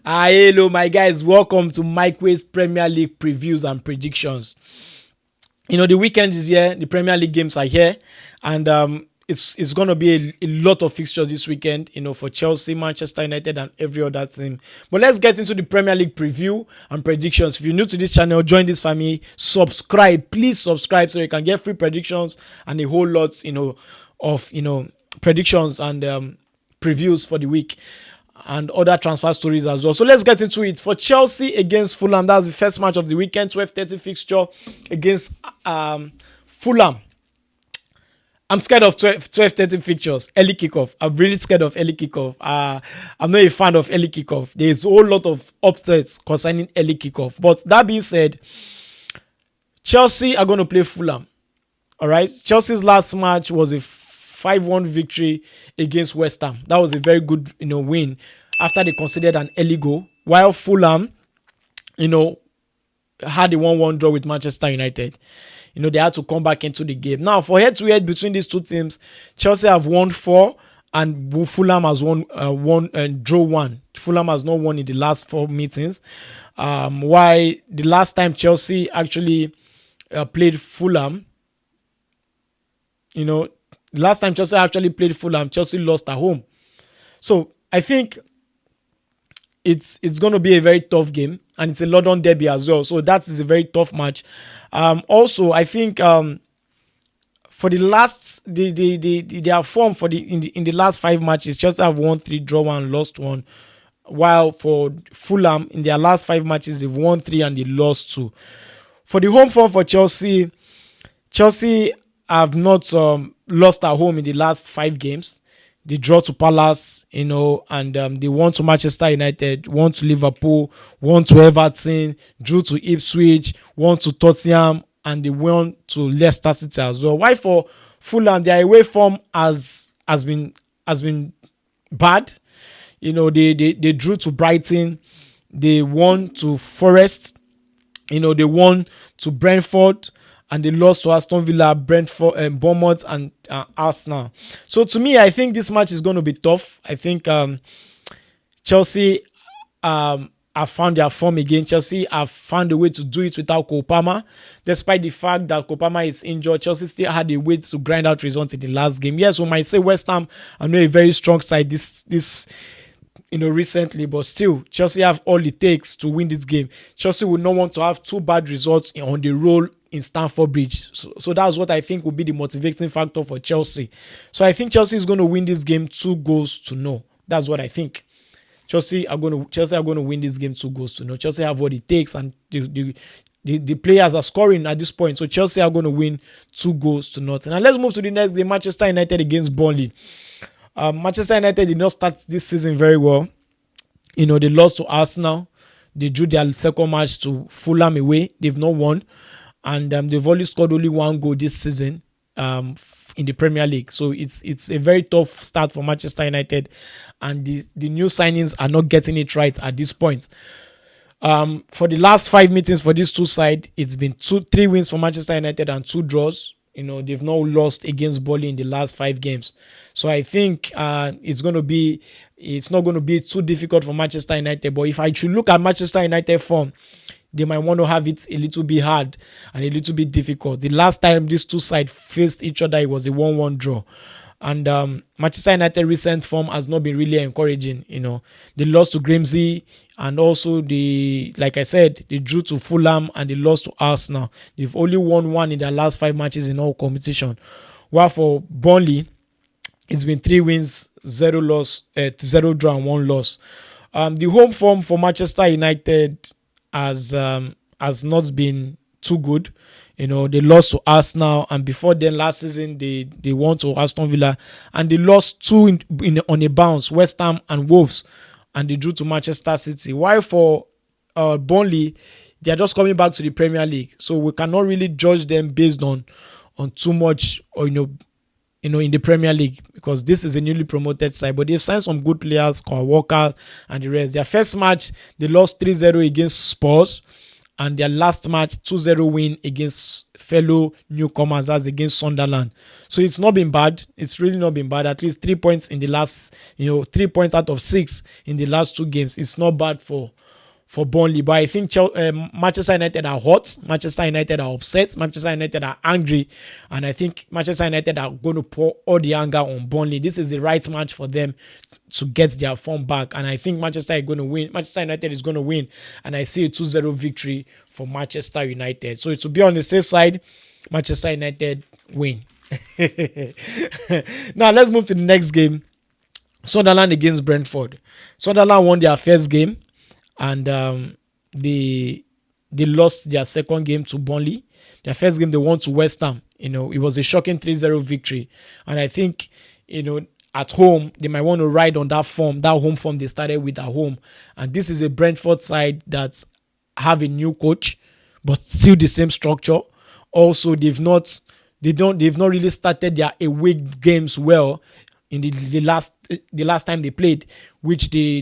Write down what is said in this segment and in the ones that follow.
Hello, my guys. Welcome to Mike Wade's Premier League previews and predictions. The weekend is here. The Premier League games are here, and it's gonna be a lot of fixtures this weekend. For Chelsea, Manchester United, and every other team. But let's get into the Premier League preview and predictions. If you're new to this channel, join this family. Subscribe, please subscribe, so you can get free predictions and a whole lot, of predictions and previews for the week and other transfer stories as well. So let's get into it. For Chelsea against Fulham, that's the first match of the weekend, 12:30 fixture against Fulham. I'm scared of 12:30 fixtures, early kickoff. I'm really scared of early kickoff. I'm not a fan of early kickoff. There's a whole lot of upsets concerning early kickoff. But that being said, Chelsea are going to play Fulham. All right. Chelsea's last match was a 5-1 victory against West Ham. That was a very good, win after they conceded an early goal. While Fulham, had a 1-1 draw with Manchester United. They had to come back into the game. Now, for head-to-head between these two teams, Chelsea have won 4 and Fulham has won draw 1. Fulham has not won in the last 4 meetings. Why the last time Chelsea actually played Fulham, the last time Chelsea actually played Fulham, Chelsea lost at home. So I think it's going to be a very tough game, and it's a London derby as well. So that is a very tough match. Also, I think for the last their form for in the last 5 matches, Chelsea have won 3, draw 1, lost 1. While for Fulham, in their last 5 matches, they've won 3 and they lost 2. For the home form for Chelsea have not lost at home in the last 5 games. They draw to Palace, and they won to Manchester United, won to Liverpool, won to Everton, drew to Ipswich, won to Tottenham, and they won to Leicester City as well. Why for Fulham, their away form has been bad. They drew to Brighton, they won to Forest, they won to Brentford, and they lost to Aston Villa, Brentford, Bournemouth, and Arsenal. So to me, I think this match is going to be tough. I think Chelsea have found their form again. Chelsea have found a way to do it without Cole Palmer. Despite the fact that Cole Palmer is injured, Chelsea still had a way to grind out results in the last game. Yes, we might say West Ham are not a very strong side this recently, but still, Chelsea have all it takes to win this game. Chelsea will not want to have 2 bad results on the roll in Stamford Bridge. So that's what I think will be the motivating factor for Chelsea. So I think Chelsea is going to win this game 2-0. That's what I think. Chelsea are going to win this game 2-0. Chelsea have what it takes, and the players are scoring at this point. So Chelsea are going to win 2-0. And let's move to the next game, Manchester United against Burnley. Manchester United did not start this season very well. They lost to Arsenal. They drew their second match to Fulham away. They've not won. And they've only scored only 1 goal this season in the Premier League. So it's a very tough start for Manchester United. And the new signings are not getting it right at this point. For the last 5 meetings for these two sides, it's been 3 wins for Manchester United and 2 draws. They've not lost against Burnley in the last 5 games. So I think it's not going to be too difficult for Manchester United. But if I should look at Manchester United form, they might want to have it a little bit hard and a little bit difficult. The last time these two sides faced each other, it was a 1-1 draw. And Manchester United recent form has not been really encouraging. They lost to Grimsby, and also like I said, they drew to Fulham and they lost to Arsenal. They've only won 1 in their last 5 matches in all competition. While for Burnley, it's been 3 wins, 0 loss, 0 draw and 1 loss. The home form for Manchester United has not been too good. They lost to Arsenal, and before then last season they won to Aston Villa, and they lost 2 on a bounce, West Ham and Wolves, and they drew to Manchester City. While for Burnley, they are just coming back to the Premier League, so we cannot really judge them based on too much, or in the Premier League, because this is a newly promoted side. But they've signed some good players, Kyle Walker and the rest. Their first match, they lost 3-0 against Spurs. and their last match 2-0 win against fellow newcomers, as against Sunderland. So it's not been bad. It's really not been bad. At least 3 points in the last, 3 points out of 6 in the last 2 games. It's not bad for Burnley. But I think Manchester United are hot. Manchester United are upset. Manchester United are angry. And I think Manchester United are going to pour all the anger on Burnley. This is the right match for them to get their form back. And I think Manchester is going to win. Manchester United is going to win. And I see a 2-0 victory for Manchester United. So to be on the safe side, Manchester United win. Now let's move to the next game. Sunderland against Brentford. Sunderland won their first game, and they lost their second game to Burnley. Their first game they won to West Ham. It was a shocking 3-0 victory, and I think at home they might want to ride on that home form they started with at home. And this is a Brentford side that have a new coach, but still the same structure. Also, they've not really started their away games well in the last time they played, which they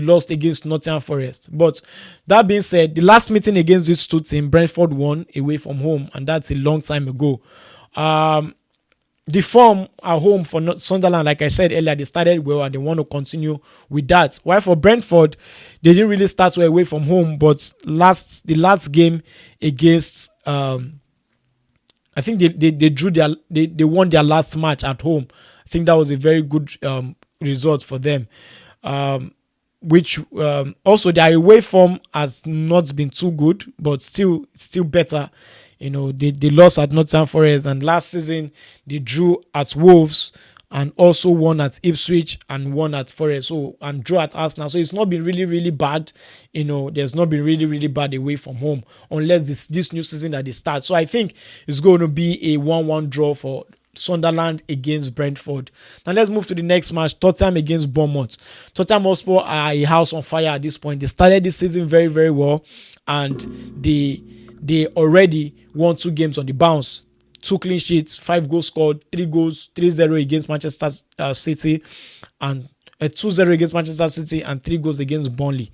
lost against N.forrest. But that being said, the last meeting against these two teams, Brentford won away from home, and that's a long time ago. The form at home for Sunderland, like I said earlier, they started well and they want to continue with that. While for Brentford, they didn't really start well away from home, but the last game against I think they won their last match at home. I think that was a very good result for them. Which also their away form has not been too good, but still Better. They lost at N.forrest, and last season they drew at Wolves and also won at Ipswich and won at Forest. So, and drew at Arsenal. So it's not been really, really bad. There's not been really, really bad away from home, unless this new season that they start. So I think it's going to be a 1-1 draw for Sunderland against Brentford. Now let's move to the next match. Tottenham against Bournemouth. Tottenham Hotspur are a house on fire at this point. They started this season very, very well, and they already won 2 games on the bounce. 2 clean sheets, 5 goals scored, 3 goals, 3-0 against Manchester City, and 2-0 against Manchester City, and 3 goals against Burnley.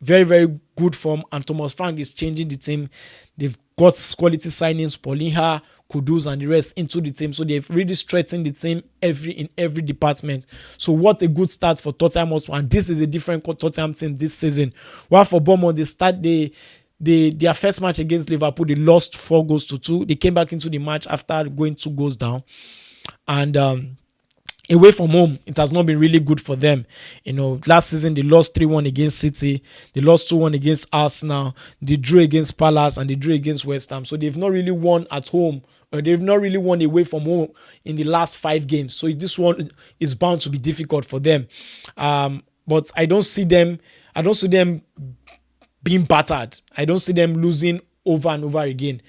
Very, very good form, and Thomas Frank is changing the team. They've got quality signings, Paulinha, Kudus, and the rest into the team. So they've really strengthened the team in every department. So what a good start for Tottenham Hotspur, and this is a different Tottenham team this season. While for Bournemouth, their first match against Liverpool, they lost 4-2. They came back into the match after going 2 goals down. And away from home, it has not been really good for them. Last season they lost 3-1 against City. They lost 2-1 against Arsenal. They drew against Palace and they drew against West Ham. So they've not really won at home. They've not really won away from home in the last 5 games. So this one is bound to be difficult for them. But I don't see them being battered. I don't see them losing over and over again.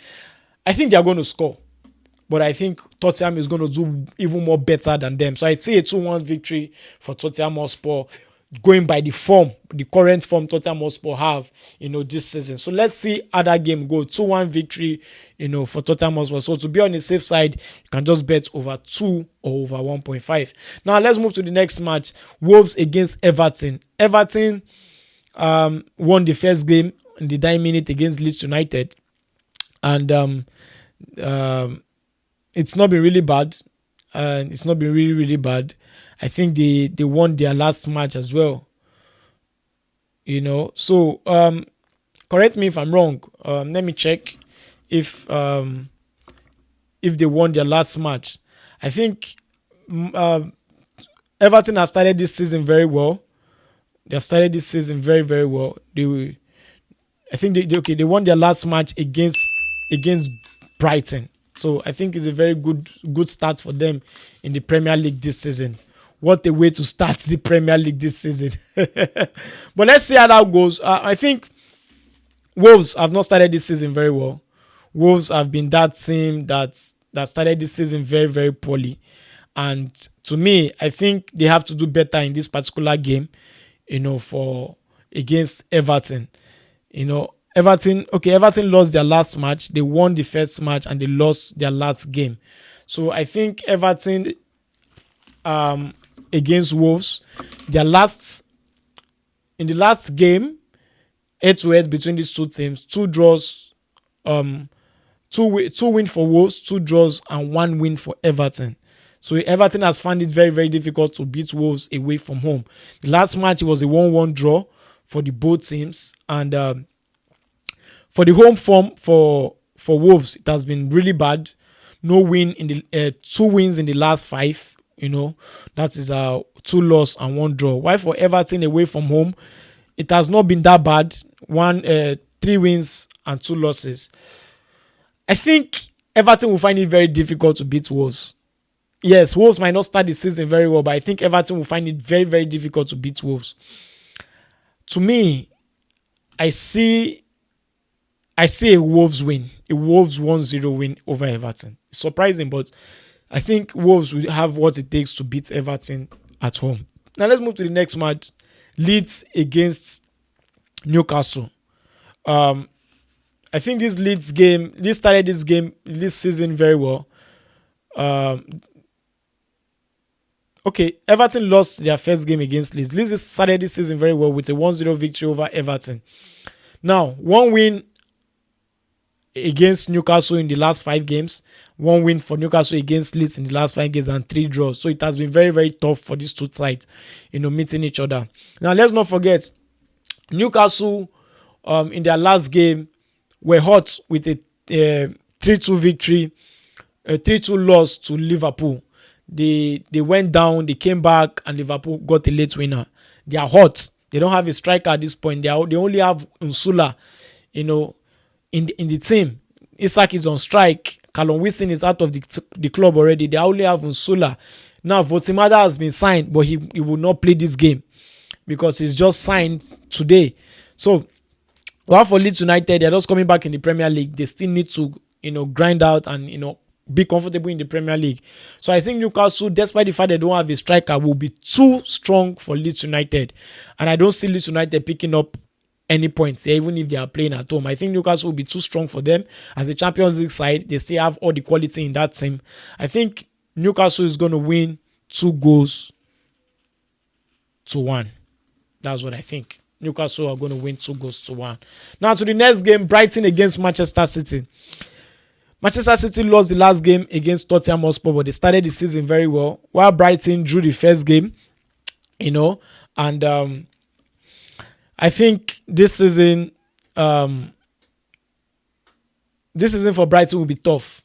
I think they are going to score, but I think Tottenham is going to do even more better than them. So I'd say a 2-1 victory for Tottenham Hotspur, going by the current form Tottenham Hotspur have, this season. So let's see how that game go. 2-1 victory, for Tottenham Hotspur. So to be on the safe side, you can just bet over 2 or over 1.5. Now let's move to the next match. Wolves against Everton. Everton won the first game in the 9th minute against Leeds United, and it's not been really bad. It's not been really, really bad. I think they won their last match as well. So correct me if I'm wrong. Let me check if they won their last match. I think Everton have started this season very well. They have started this season very, very well. They won their last match against Brighton. So I think it's a very good start for them in the Premier League this season. What a way to start the Premier League this season. But let's see how that goes. I think Wolves have not started this season very well. Wolves have been that team that started this season very, very poorly. And to me, I think they have to do better in this particular game, for against Everton. Everton lost their last match. They won the first match and they lost their last game. So I think Everton against Wolves, in the last game, head-to-head between these two teams. Two draws, um, two win for Wolves, two draws, and one win for Everton. So Everton has found it very, very difficult to beat Wolves away from home. The last match, it was a 1-1 draw for the both teams, and for the home form for Wolves, it has been really bad. No win in the 2 wins in the last 5. That is 2 loss and 1 draw. While for Everton away from home, it has not been that bad. 3 wins and 2 losses. I think Everton will find it very difficult to beat Wolves. Yes, Wolves might not start the season very well, but I think Everton will find it very, very difficult to beat Wolves. To me, I see a Wolves win, a Wolves 1-0 win over Everton. It's surprising, but I think Wolves will have what it takes to beat Everton at home. Now let's move to the next match. Leeds against Newcastle. I think this started this season very well. Everton lost their first game against Leeds. Leeds started this season very well with a 1-0 victory over Everton. Now, 1 win against Newcastle in the last 5 games, 1 win for Newcastle against Leeds in the last 5 games, and 3 draws. So it has been very, very tough for these two sides, meeting each other. Now, let's not forget, Newcastle in their last game were hot with a 3-2 victory, a 3-2 loss to Liverpool. They went down, they came back, and Liverpool got a late winner. They are hot. They don't have a striker at this point. They only have Unsula, in the team. Isak is on strike. Callum Wilson is out of the club already. They only have Unsula. Now, Votimada has been signed, but he will not play this game because he's just signed today. So, while for Leeds United, they're just coming back in the Premier League. They still need to, grind out and, be comfortable in the Premier League. So I think Newcastle, despite the fact they don't have a striker, will be too strong for Leeds United. And I don't see Leeds United picking up any points here, even if they are playing at home. I think Newcastle will be too strong for them. As a Champions League side, they still have all the quality in that team. I think Newcastle is going to win 2-1. That's what I think. Newcastle are going to win 2-1. Now to the next game, Brighton against Manchester City. Manchester City lost the last game against Tottenham Hotspur, but they started the season very well, while Brighton drew the first game, and I think this season for Brighton will be tough.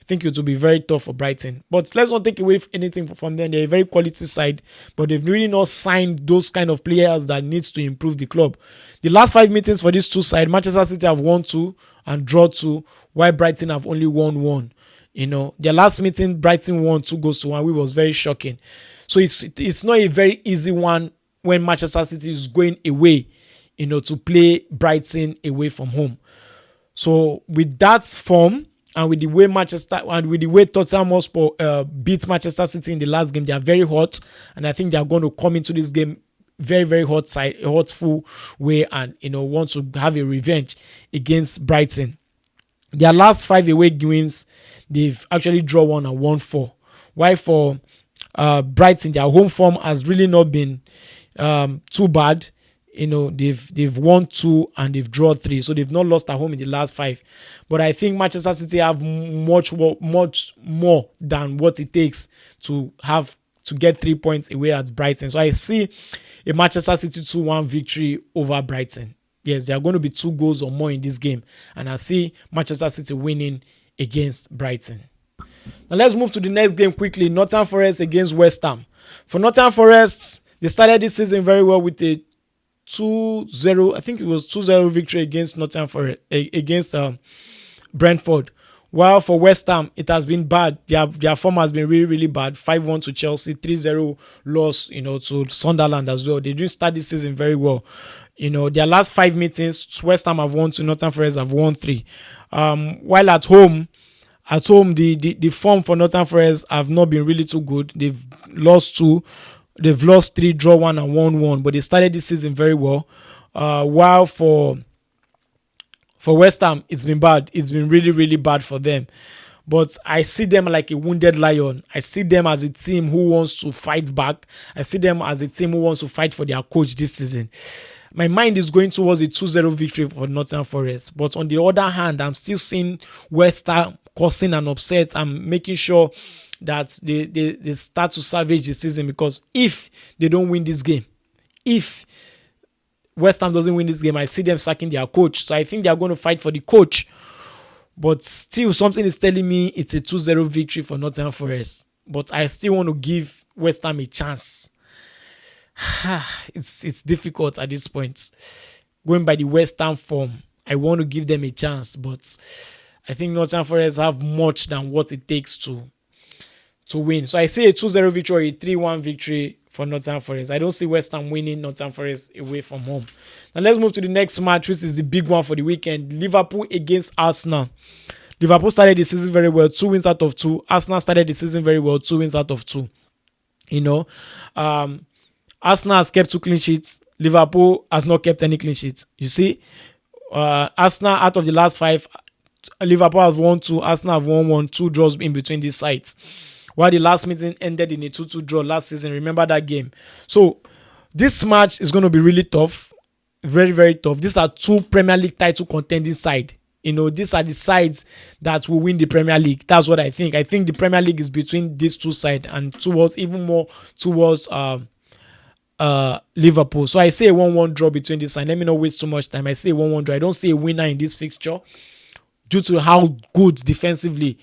I think it will be very tough for Brighton. But let's not take away anything from them. They're a very quality side, but they've really not signed those kind of players that needs to improve the club. The last 5 meetings for these two sides, Manchester City have won 2 and draw 2, while Brighton have only won 1. Their last meeting, Brighton won 2-1, which was very shocking. So it's not a very easy one when Manchester City is going away, to play Brighton away from home. So with that form, and with the way Tottenham Hotspur beat Manchester City in the last game, they are very hot, and I think they are going to come into this game very, very hotful way, and want to have a revenge against Brighton. Their last 5 away games, they've actually drawn 1 and won 4. While for Brighton, their home form has really not been too bad. They've won 2 and they've drawn 3, so they've not lost at home in the last 5. But I think Manchester City have much more than what it takes to get 3 points away at Brighton. So I see a Manchester City 2-1 victory over Brighton. Yes, there are going to be 2 goals or more in this game, and I see Manchester City winning against Brighton. Now let's move to the next game quickly. Nottingham Forest against West Ham. For Nottingham Forest, they started this season very well with a 2-0, I think it was 2-0 victory against Nottingham Forest, against Brentford. While for West Ham, it has been bad. Their form has been really, really bad. 5-1 to Chelsea, 3-0 loss, to Sunderland as well. They didn't start this season very well. Their last 5 meetings, West Ham have won 2, Nottingham Forest have won 3. While at home, the form for Nottingham Forest have not been really too good. They've lost 2. They've lost 3, draw 1 and won 1, but they started this season very well. While for West Ham, it's been bad. It's been really, really bad for them. But I see them like a wounded lion. I see them as a team who wants to fight back. I see them as a team who wants to fight for their coach this season. my mind is going towards a 2-0 victory for Nottingham Forest. But on the other hand, I'm still seeing West Ham causing an upset. I'm making sure that they start to salvage the season, because if they don't win this game, if West Ham doesn't win this game, I see them sacking their coach. So I think they are going to fight for the coach. But still, something is telling me it's a 2-0 victory for Nottingham Forest. But I still want to give West Ham a chance. It's difficult at this point. Going by the West Ham form, I want to give them a chance. But I think Nottingham Forest have much than what it takes to win. So I say a 2-0 victory or a 3-1 victory for Nottingham Forest. I don't see West Ham winning Nottingham Forest away from home. Now let's move to the next match, which is the big one for the weekend. Liverpool against Arsenal. Liverpool started the season very well, 2 wins out of 2. Arsenal started the season very well, 2 wins out of 2. Arsenal has kept 2 clean sheets. Liverpool has not kept any clean sheets. You see, Arsenal, out of the last 5, Liverpool have won 2, Arsenal have won 1, 2 draws in between these sides. While the last meeting ended in a 2-2 draw last season. Remember that game. So this match is going to be really tough. Very, very tough. These are 2 Premier League title contending sides. These are the sides that will win the Premier League. That's what I think. I think the Premier League is between these 2 sides and even more towards Liverpool. So I say a 1-1 draw between this side. Let me not waste too much time. I say a 1-1 draw. I don't see a winner in this fixture due to how good defensively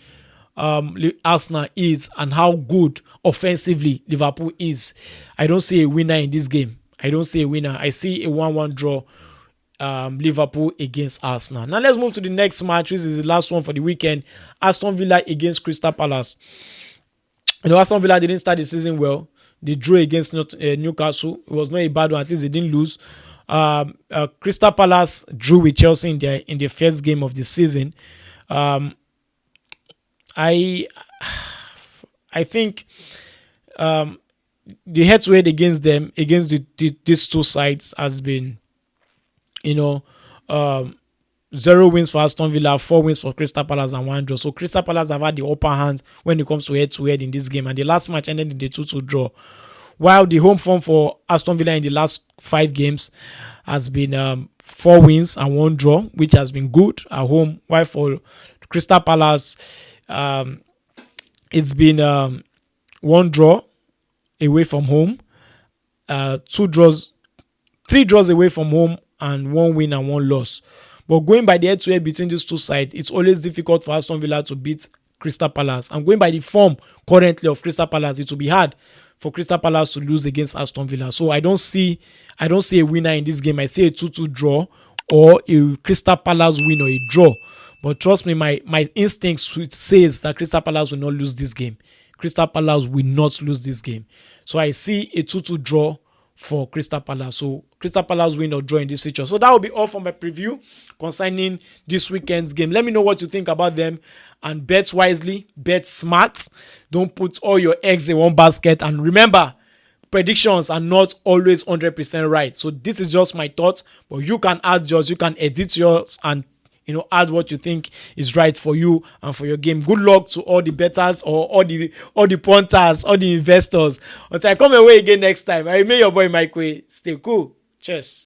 Arsenal is and how good offensively Liverpool is. I don't see a winner in this game. I don't see a winner. I see a 1-1 draw, Liverpool against Arsenal. Now let's move to the next match, which is the last one for the weekend. Aston Villa against Crystal Palace. Aston Villa didn't start the season well. They drew against Newcastle. It was not a bad one. At least they didn't lose. Crystal Palace drew with Chelsea in the first game of the season. I think the head-to-head against them, against these 2 sides, has been, 0 wins for Aston Villa, 4 wins for Crystal Palace, and 1 draw. So Crystal Palace have had the upper hand when it comes to head-to-head in this game, and the last match ended in the 2-2 draw. While the home form for Aston Villa in the last 5 games has been 4 wins and 1 draw, which has been good at home. While for Crystal Palace, it's been 1 draw away from home, 3 draws away from home, and 1 win and 1 loss. But going by the head-to-head between these 2 sides, it's always difficult for Aston Villa to beat Crystal Palace. And going by the form currently of Crystal Palace, it will be hard for Crystal Palace to lose against Aston Villa. So I don't see a winner in this game. I see a 2-2 draw or a Crystal Palace win or a draw. But trust me, my instinct says that Crystal Palace will not lose this game. Crystal Palace will not lose this game. So I see a 2-2 draw for Crystal Palace. So Crystal Palace win or draw in this feature. So that will be all for my preview concerning this weekend's game. Let me know what you think about them, and bet wisely, bet smart. Don't put all your eggs in one basket. And remember, predictions are not always 100% right. So this is just my thoughts, but you can add yours, you can edit yours, and add what you think is right for you and for your game. Good luck to all the bettors or all the punters, all the investors. Until I come away again next time, I remain your boy Mike Way. Stay cool. Cheers.